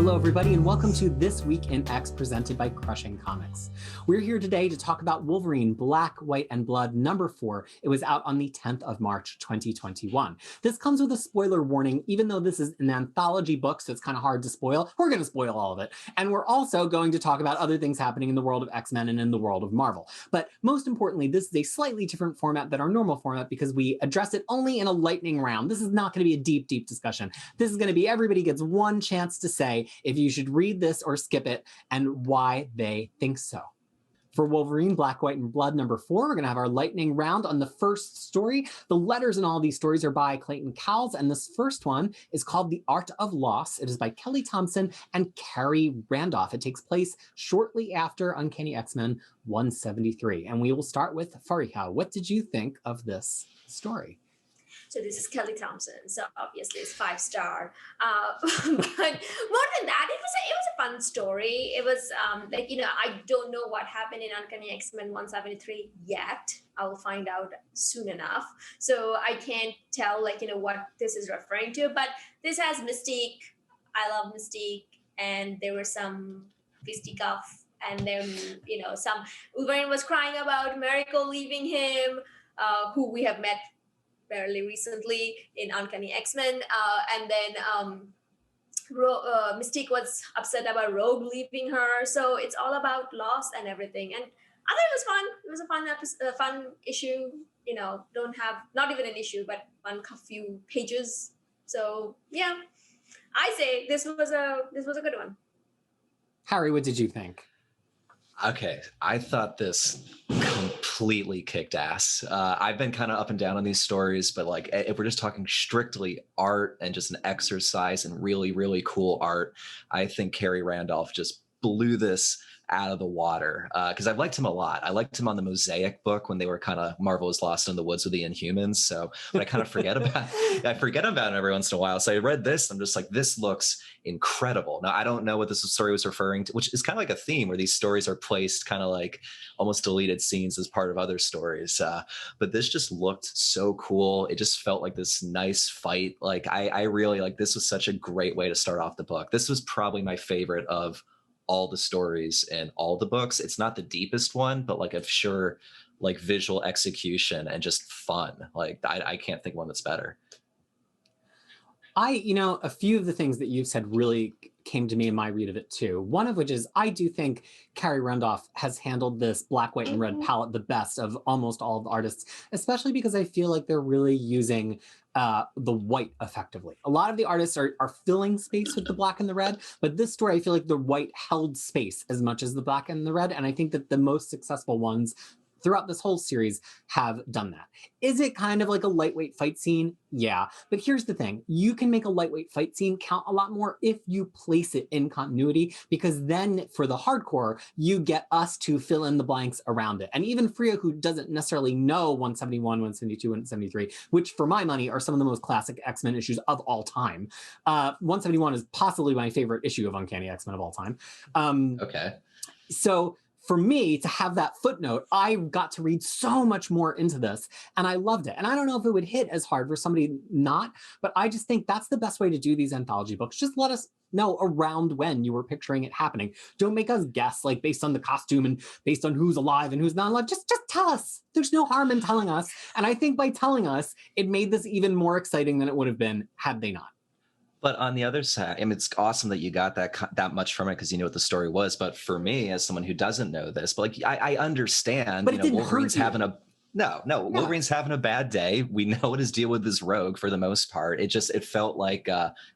Hello, everybody, and welcome to This Week in X presented by Crushing Comics. We're here today to talk about Wolverine, Black, White, and Blood #4. It was out on the 10th of March, 2021. This comes with a spoiler warning, even though this is an anthology book, so it's kind of hard to spoil. We're going to spoil all of it. And we're also going to talk about other things happening in the world of X-Men and in the world of Marvel. But most importantly, this is a slightly different format than our normal format because we address it only in a lightning round. This is not going to be a deep, deep discussion. This is going to be everybody gets one chance to say if you should read this or skip it and why they think so. For Wolverine, Black, White, and Blood #4, we're going to have our lightning round on the first story. The letters in all these stories are by Clayton Cowles, and this first one is called The Art of Loss. It is by Kelly Thompson and Khary Randolph. It takes place shortly after Uncanny X-Men 173. And we will start with Fariha. What did you think of this story? So this is Kelly Thompson, so obviously it's 5-star. But more than that, it was a fun story. It was I don't know what happened in Uncanny X-Men 173 yet. I will find out soon enough. So I can't tell what this is referring to. But this has Mystique. I love Mystique, and there were some fisticuff, and then some Wolverine was crying about Miracle leaving him, who we have met fairly recently in Uncanny X-Men, and then Mystique was upset about Rogue leaving her. So it's all about loss and everything. And I thought it was fun. It was a fun issue. Not even an issue, but a few pages. So yeah, I say this was a good one. Khary, what did you think? Okay, I thought this completely kicked ass. I've been kind of up and down on these stories, but if we're just talking strictly art and just an exercise in really, really cool art, I think Khary Randolph just blew this out of the water because I've liked him a lot. I liked him on the Mosaic book when they were kind of Marvel was lost in the woods with the Inhumans. But I kind of forget about him every once in a while. So I read this. I'm just like, this looks incredible. Now I don't know what this story was referring to, which is kind of like a theme where these stories are placed kind of like almost deleted scenes as part of other stories. But this just looked so cool. It just felt like this nice fight. I really this was such a great way to start off the book. This was probably my favorite of all the stories and all the books. It's not the deepest one, but I'm sure visual execution and just fun. I can't think one that's better. A few of the things that you've said really came to me in my read of it too. One of which is I do think Khary Randolph has handled this black, white, and red palette the best of almost all of the artists, especially because I feel like they're really using the white effectively. A lot of the artists are filling space with the black and the red, but this story, I feel like the white held space as much as the black and the red, and I think that the most successful ones throughout this whole series have done that. Is it kind of like a lightweight fight scene? Yeah, but here's the thing. You can make a lightweight fight scene count a lot more if you place it in continuity, because then for the hardcore, you get us to fill in the blanks around it. And even Freya, who doesn't necessarily know 171, 172, and 173, which for my money are some of the most classic X-Men issues of all time. 171 is possibly my favorite issue of Uncanny X-Men of all time. Okay. So for me to have that footnote, I got to read so much more into this and I loved it. And I don't know if it would hit as hard for somebody not, but I just think that's the best way to do these anthology books. Just let us know around when you were picturing it happening. Don't make us guess based on the costume and based on who's alive and who's not alive. Just tell us. There's no harm in telling us. And I think by telling us, it made this even more exciting than it would have been had they not. But on the other side, it's awesome that you got that much from it because you know what the story was. But for me, as someone who doesn't know this, I understand. But it didn't Wolverine's hurt you. having a Wolverine's having a bad day. We know what his deal with this rogue for the most part. It felt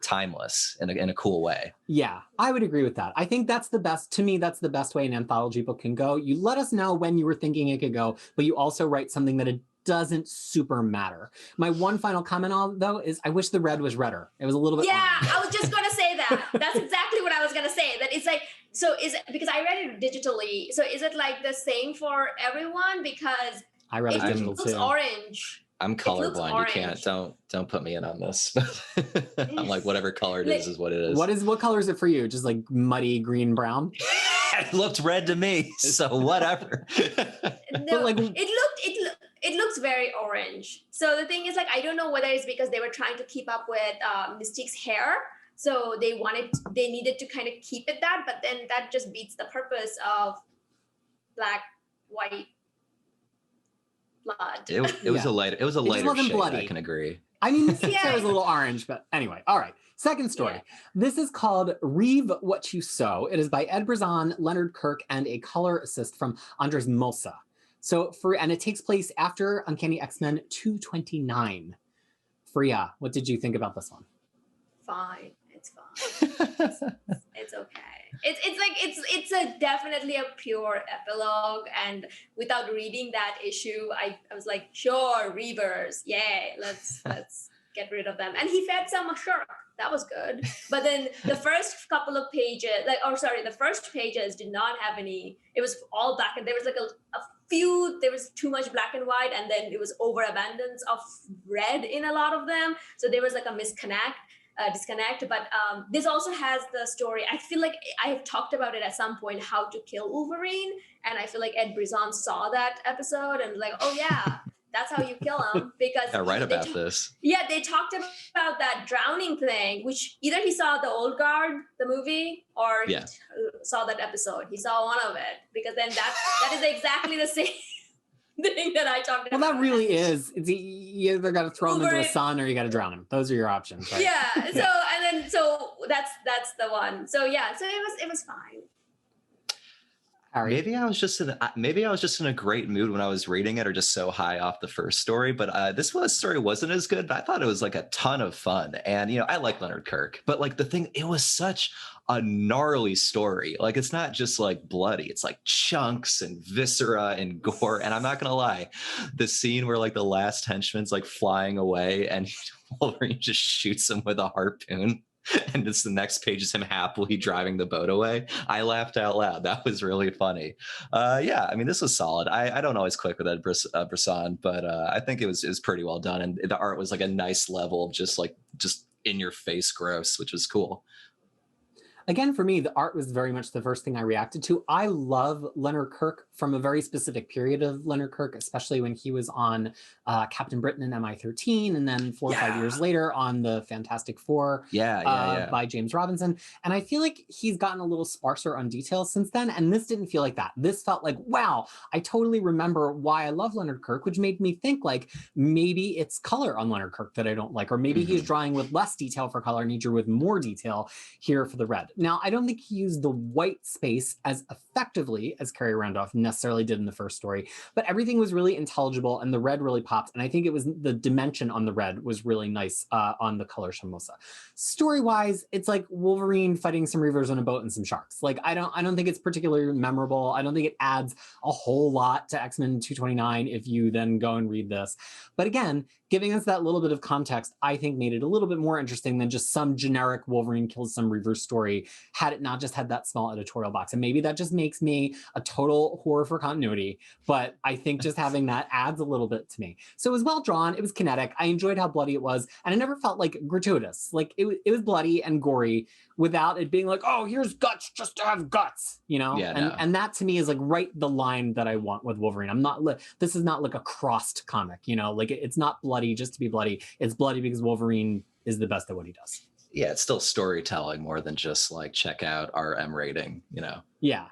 timeless in a cool way. Yeah, I would agree with that. I think that's the best. To me, that's the best way an anthology book can go. You let us know when you were thinking it could go, but you also write something that it doesn't super matter. My one final comment on though is I wish the red was redder. It was a little bit I was just gonna say that. That's exactly what I was gonna say. That it's so is it because I read it digitally, so is it the same for everyone? Because I read it digital looks too. Orange. I'm colorblind. You can't don't put me in on this. I'm whatever color it is what it is. What color is it for you? Just muddy green brown? It looked red to me, so whatever. No, it looks very orange. So the thing is I don't know whether it's because they were trying to keep up with Mystique's hair. So they needed to kind of keep it that, but then that just beats the purpose of black, white blood. It was a lighter wasn't shade. bloody. I can agree. I mean, Siqueira was a little orange, but anyway. All right. Second story. Yeah. This is called Reave What You Sow. It is by Ed Brisson, Leonard, Kirk, and a color assist from Andres Mossa. And it takes place after Uncanny X-Men 229. Freya, what did you think about this one? Fine. It's fine. It's okay. It's definitely a pure epilogue, and without reading that issue, I was like, sure, Reavers, yay, let's get rid of them. And he fed some Shirk. That was good. But then the first couple of pages, the first pages did not have any. It was all black, and there was like a few. There was too much black and white, and then it was overabundance of red in a lot of them. So there was like a disconnect. But this also has the story. I feel like I have talked about it at some point, how to kill Wolverine, and I feel like Ed Brisson saw that episode and was like, oh yeah. That's how you kill him, because this. Yeah, they talked about that drowning thing, which either he saw the Old Guard, the movie, or he saw that episode. He saw one of it, because then that is exactly the same thing that I talked about. Well, that really is. You either got to throw him into the sun or you got to drown him. Those are your options, right? Yeah. So that's the one. So yeah. So it was fine. Khary. Maybe I was just in a great mood when I was reading it, or just so high off the first story. But this story wasn't as good, but I thought it was like a ton of fun. And I like Leonard Kirk, but like it was such a gnarly story. Like, it's not just like bloody, it's like chunks and viscera and gore. And I'm not gonna lie, the scene where like the last henchman's like flying away and Wolverine just shoots him with a harpoon, and it's the next page is him happily driving the boat away. I laughed out loud. That was really funny. I mean, this was solid. I don't always click with Ed Brisson, but I think it was pretty well done. And the art was like a nice level of just in your face gross, which was cool. Again, for me, the art was very much the first thing I reacted to. I love Leonard Kirk from a very specific period of Leonard Kirk, especially when he was on Captain Britain and MI13, and then 4 or 5 years later on the Fantastic Four by James Robinson. And I feel like he's gotten a little sparser on details since then, and this didn't feel like that. This felt like, wow, I totally remember why I love Leonard Kirk, which made me think like maybe it's color on Leonard Kirk that I don't like, or maybe he's drawing with less detail for color and he drew with more detail here for the red. Now, I don't think he used the white space as effectively as Khary Randolph necessarily did in the first story, but everything was really intelligible and the red really popped. And I think it was the dimension on the red was really nice on the colors from Mossa. Story-wise, it's like Wolverine fighting some Reavers on a boat and some sharks. Like, I don't think it's particularly memorable. I don't think it adds a whole lot to X-Men 229 if you then go and read this. But again, giving us that little bit of context, I think made it a little bit more interesting than just some generic Wolverine kills some Reaver story, had it not just had that small editorial box. And maybe that just makes me a total whore for continuity, but I think just having that adds a little bit to me. So it was well drawn, it was kinetic, I enjoyed how bloody it was, and it never felt like gratuitous. Like it was bloody and gory without it being like, oh, here's guts just to have guts, and that to me is like right the line that I want with Wolverine. This is not like a crossed comic, like it's not bloody just to be bloody. It's bloody because Wolverine is the best at what he does. Yeah, it's still storytelling more than just like check out our M rating, Yeah.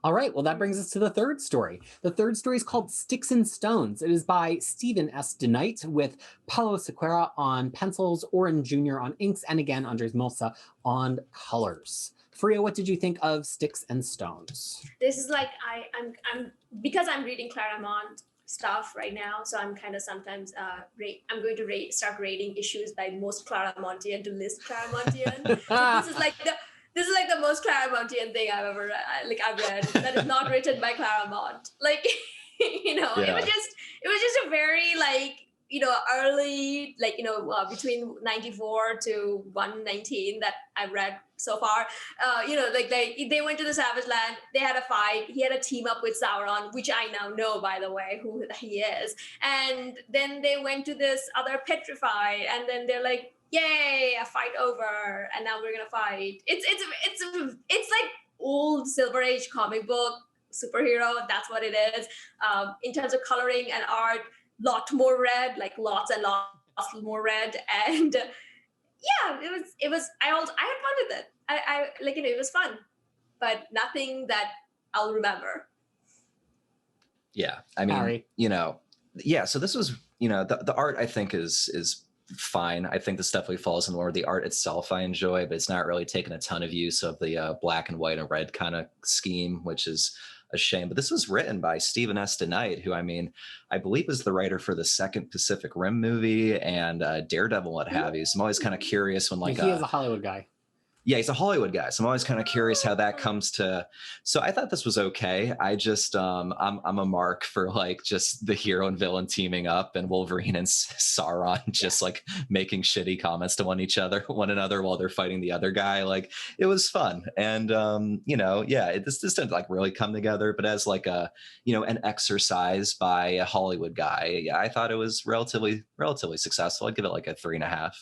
All right, well, that brings us to the third story. The third story is called Sticks and Stones. It is by Stephen S. DeKnight with Paulo Siqueira on pencils, Oren Jr. on inks, and again, Andres Mossa on colors. Freya, what did you think of Sticks and Stones? This is like, I'm because I'm reading Claremont stuff right now, so I'm kind of sometimes I'm going to start rating issues by most Claremontian to least Claremontian. So this is like the most Claremontian thing I've ever read that is not written by Claremont. Like, it was just a very early, between 94 to 119 that I've read so far. They went to the Savage Land, they had a fight, he had a team up with Sauron, which I now know, by the way, who he is. And then they went to this other Petrified, and then they're like, yay, a fight over, and now we're gonna fight. It's like old Silver Age comic book superhero. That's what it is. In terms of coloring and art, lot more red, like lots and lots more red, and yeah, I had fun with it. I like, it was fun, but nothing that I'll remember. Yeah, I mean, Khary. Yeah. So this was, the art I think is fine. I think this definitely falls in more the art itself I enjoy, but it's not really taking a ton of use of the black and white and red kind of scheme, which is a shame. But this was written by Stephen S. DeKnight, who I believe is the writer for the second Pacific Rim movie and Daredevil, what have you. So I'm always kind of curious when He is a Hollywood guy. Yeah, he's a Hollywood guy. So I'm always kind of curious how that comes to. So I thought this was okay. I just I'm a mark for like just the hero and villain teaming up and Wolverine and Sauron just like making shitty comments to one another while they're fighting the other guy. Like it was fun. And this didn't like really come together, but as like a an exercise by a Hollywood guy, yeah, I thought it was relatively successful. I'd give it like a 3.5.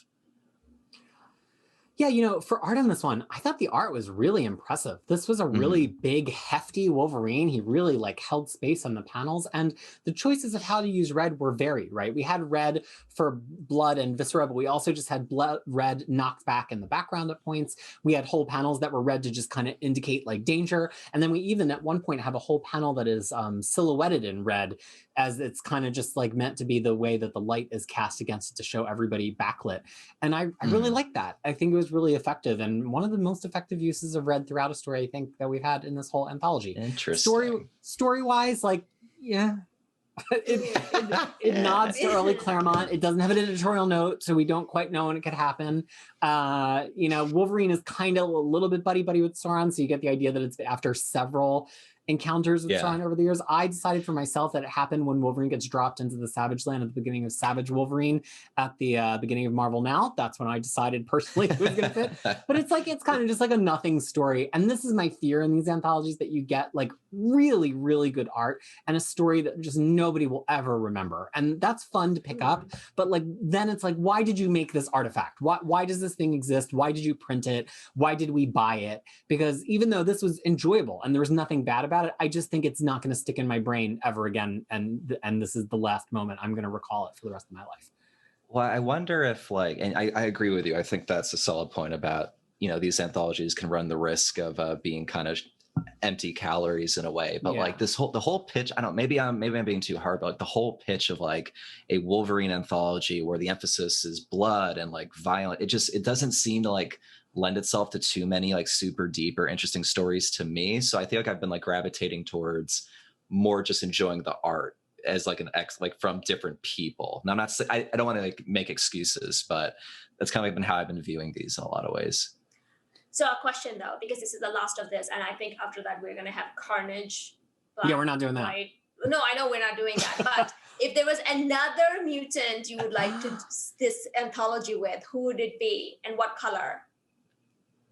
Yeah, for art on this one, I thought the art was really impressive. This was a really big, hefty Wolverine. He really like held space on the panels, and the choices of how to use red were varied, right? We had red for blood and viscera, but we also just had red knocked back in the background at points. We had whole panels that were red to just kind of indicate like danger. And then we even at one point have a whole panel that is silhouetted in red, as it's kind of just like meant to be the way that the light is cast against it to show everybody backlit. And I really like that. I think it was really effective and one of the most effective uses of red throughout a story I think that we've had in this whole anthology. Interesting. Story-wise, like, yeah. It nods to early Claremont. It doesn't have an editorial note, so we don't quite know when it could happen. Wolverine is kind of a little bit buddy-buddy with Sauron, so you get the idea that it's after several encounters with Sauron over the years. I decided for myself that it happened when Wolverine gets dropped into the Savage Land at the beginning of Savage Wolverine at the beginning of Marvel Now. That's when I decided personally it was going to fit. But it's kind of just like a nothing story. And this is my fear in these anthologies, that you get like really, really good art and a story that just nobody will ever remember. And that's fun to pick up. But like then it's like, why did you make this artifact? Why does this thing exist? Why did you print it? Why did we buy it? Because even though this was enjoyable and there was nothing bad about it, I just think it's not going to stick in my brain ever again. And this is the last moment I'm going to recall it for the rest of my life. Well, I wonder if and I agree with you. I think that's a solid point about, these anthologies can run the risk of being kind of empty calories in a way. But like the whole pitch, I don't know, maybe I'm being too hard, but like the whole pitch of like a Wolverine anthology where the emphasis is blood and like violent, it doesn't seem to like lend itself to too many like super deep or interesting stories to me. So I feel like I've been like gravitating towards more just enjoying the art as like like from different people. Now I'm not I don't want to like make excuses, but that's kind of been how I've been viewing these in a lot of ways. So a question though, because this is the last of this, and I think after that we're gonna have Carnage. Yeah, we're not doing that. White. No, I know we're not doing that. But if there was another mutant you would like to this anthology with, who would it be and what color?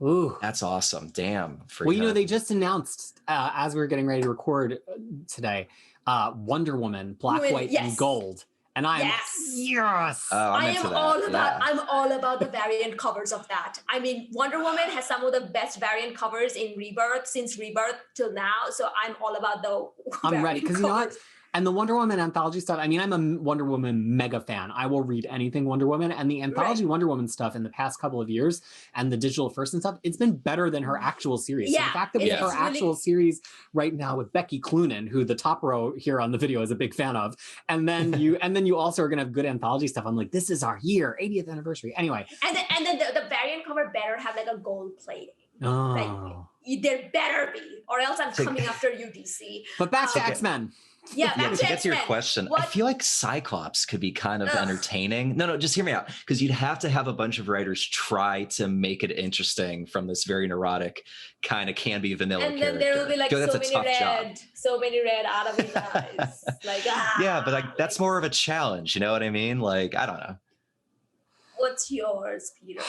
Ooh, that's awesome. Damn. Well, they just announced as we were getting ready to record today, Wonder Woman, black, white, and gold. And I'm yes. Oh, I'm all about the variant covers of that. I mean, Wonder Woman has some of the best variant covers in Rebirth since Rebirth till now. So I'm all about the. I'm ready because you know what. And the Wonder Woman anthology stuff, I mean, I'm a Wonder Woman mega fan. I will read anything Wonder Woman. And the anthology Wonder Woman stuff in the past couple of years and the digital first and stuff, it's been better than her actual series. Yeah, so the fact that we have her actual series right now with Becky Cloonan, who the top row here on the video is a big fan of. And then you also are going to have good anthology stuff. I'm like, this is our 80th anniversary. Anyway. And then the variant cover better have like a gold plating. Oh. Like, there better be, or else I'm coming after you, DC. But back to X-Men. Yeah, to get to your question, I feel like Cyclops could be kind of entertaining. No, just hear me out, because you'd have to have a bunch of writers try to make it interesting from this very neurotic kind of can-be vanilla and character. then there will be like so many red out of his eyes. Like yeah, but like that's more of a challenge. You know what I mean? Like I don't know. What's yours, Peter?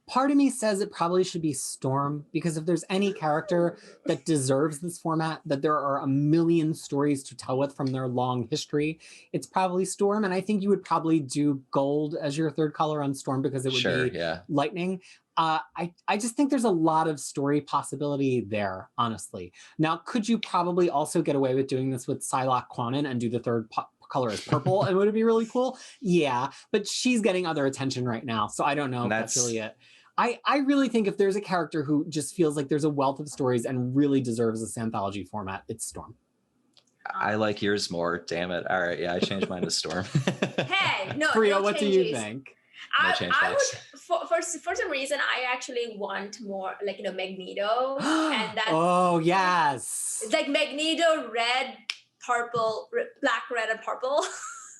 Part of me says it probably should be Storm, because if there's any character that deserves this format, that there are a million stories to tell with from their long history, it's probably Storm. And I think you would probably do gold as your third color on Storm because it would be lightning. I just think there's a lot of story possibility there, honestly. Now, could you probably also get away with doing this with Psylocke Quanon and do the third color as purple and would it be really cool? Yeah, but she's getting other attention right now. So I don't know if that's really it. I really think if there's a character who just feels like there's a wealth of stories and really deserves this anthology format, it's Storm. I like yours more. Damn it. All right. Yeah, I changed mine to Storm. Hey, no, Priya, no what changes. do you think? I would, for some reason, I actually want more, like, Magneto. And that's, oh, yes. It's like Magneto, red, purple, black, red, and purple.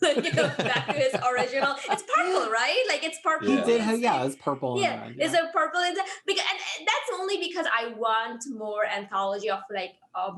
Back to his original. It's purple, right? Like, it's purple. He did have, it's purple. Yeah, it's a purple. And that's only because I want more anthology of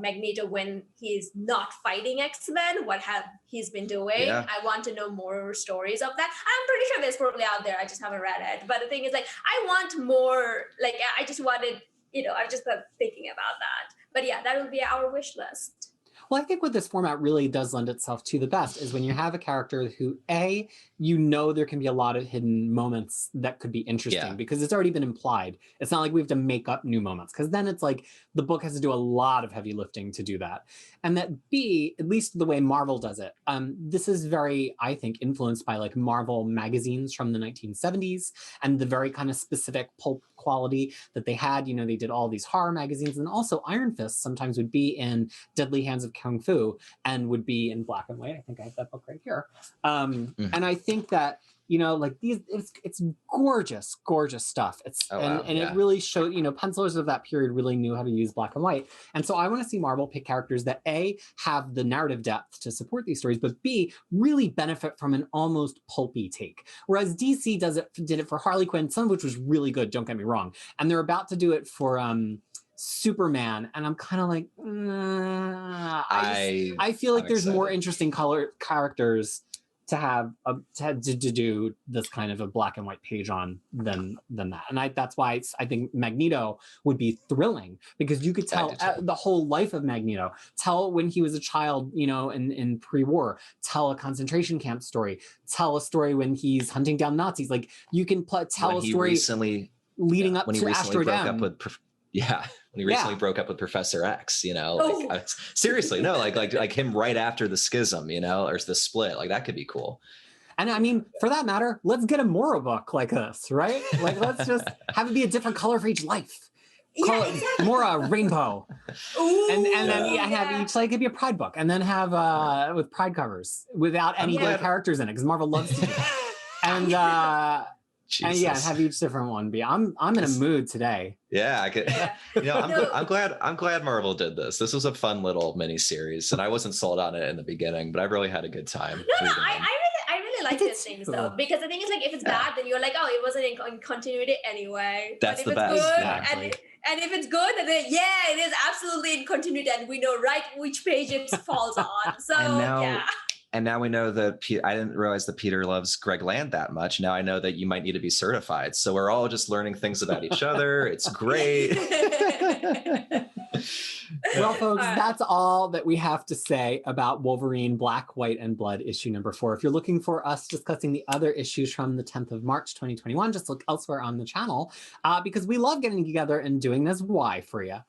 Magneto when he's not fighting X-Men, what have he's been doing. Yeah. I want to know more stories of that. I'm pretty sure there's probably out there. I just haven't read it. But the thing is, I want more, I just wanted, I've just been thinking about that. But yeah, that will be our wish list. Well, I think what this format really does lend itself to the best is when you have a character who, there can be a lot of hidden moments that could be interesting because it's already been implied. It's not like we have to make up new moments because then it's like the book has to do a lot of heavy lifting to do that. And that B, at least the way Marvel does it, this is very, I think, influenced by Marvel magazines from the 1970s and the very kind of specific pulp quality that they had. They did all these horror magazines, and also Iron Fist sometimes would be in Deadly Hands of Kung Fu and would be in black and white. I think I have that book right here. And I think that these, it's gorgeous stuff. It really showed, pencilers of that period really knew how to use black and white. And so I want to see Marvel pick characters that A, have the narrative depth to support these stories, but B, really benefit from an almost pulpy take. Whereas DC did it for Harley Quinn, some of which was really good, don't get me wrong. And they're about to do it for Superman, and I'm kind of like, I feel like there's more interesting characters to have to do this kind of a black and white page on than that. And that's why I think Magneto would be thrilling, because you could tell the whole life of Magneto, tell when he was a child, in pre-war, tell a concentration camp story, tell a story when he's hunting down Nazis. Like, you can tell a story leading up to Asteroid M. When he recently broke up with Professor X, seriously, no, like him right after the schism, or the split, that could be cool. And I mean, for that matter, let's get a Moira book like this, right? Let's just have it be a different color for each life. Call it Moira Rainbow. Ooh, and then have each, it'd be a Pride book, and then have with Pride covers without any gay characters in it, because Marvel loves to do that. And and have each different one be. I'm in a mood today. Yeah, I could. I'm glad Marvel did this. This was a fun little mini series, and I wasn't sold on it in the beginning, but I've really had a good time. I really like these things though, because the thing is, if it's bad, then you're like, oh, it wasn't in continuity anyway. That's the best. Good, and if it's good, then it is absolutely in continuity, and we know which page it falls on. So And now we know that I didn't realize that Peter loves Greg Land that much. Now I know that you might need to be certified. So we're all just learning things about each other. It's great. Well, folks, that's all that we have to say about Wolverine Black, White, and Blood issue number 4. If you're looking for us discussing the other issues from the 10th of March, 2021, just look elsewhere on the channel, because we love getting together and doing this. Why, Freya?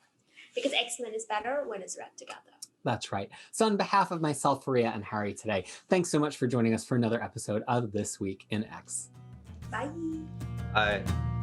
Because X-Men is better when it's read together. That's right. So on behalf of myself, Freya, and Khary today, thanks so much for joining us for another episode of This Week in X. Bye. Bye.